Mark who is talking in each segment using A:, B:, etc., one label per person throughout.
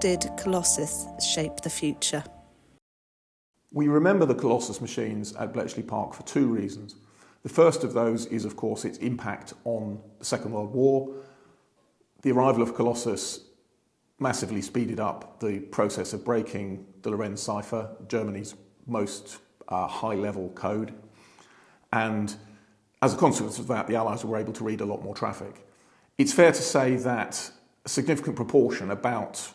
A: did Colossus shape the future?
B: We remember the Colossus machines at Bletchley Park for two reasons. The first of those is, of course, its impact on the Second World War. The arrival of Colossus massively speeded up the process of breaking the Lorenz cipher, Germany's most high-level code. And as a consequence of that, the Allies were able to read a lot more traffic. It's fair to say that a significant proportion, about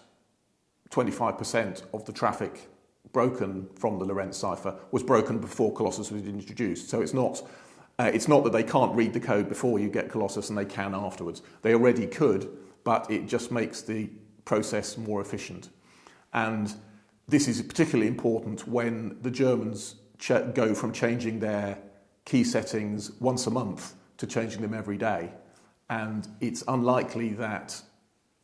B: 25% of the traffic broken from the Lorenz cipher, was broken before Colossus was introduced. So it's not that they can't read the code before you get Colossus and they can afterwards. They already could, but it just makes the process more efficient. And this is particularly important when the Germans go from changing their key settings once a month to changing them every day. And it's unlikely that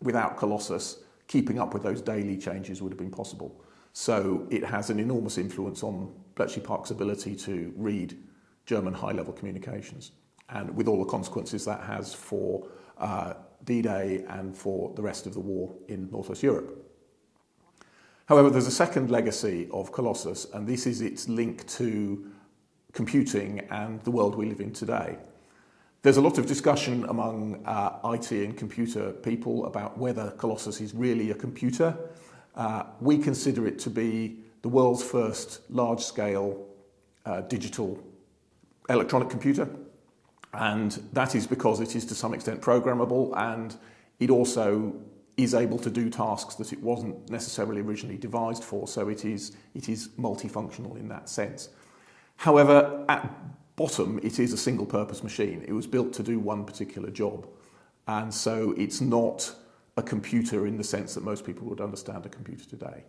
B: without Colossus, keeping up with those daily changes would have been possible. So it has an enormous influence on Bletchley Park's ability to read German high-level communications, and with all the consequences that has for D-Day and for the rest of the war in Northwest Europe. However, there's a second legacy of Colossus, and this is its link to computing and the world we live in today. There's a lot of discussion among IT and computer people about whether Colossus is really a computer. We consider it to be the world's first large-scale digital electronic computer, and that is because it is to some extent programmable, and it also is able to do tasks that it wasn't necessarily originally devised for, so it is multifunctional in that sense. However, at bottom, it is a single-purpose machine. It was built to do one particular job, and so it's not a computer in the sense that most people would understand a computer today.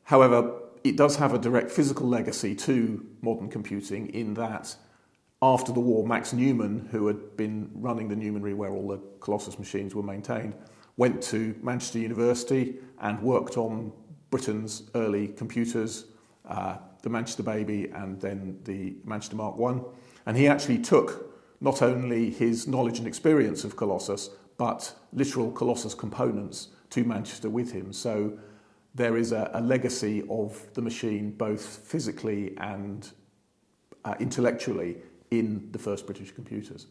B: However, it does have a direct physical legacy to modern computing in that after the war, Max Newman, who had been running the Newmanry where all the Colossus machines were maintained, went to Manchester University and worked on Britain's early computers, the Manchester Baby and then the Manchester Mark I. And he actually took not only his knowledge and experience of Colossus, but literal Colossus components to Manchester with him. So there is a legacy of the machine, both physically and intellectually, in the first British computers.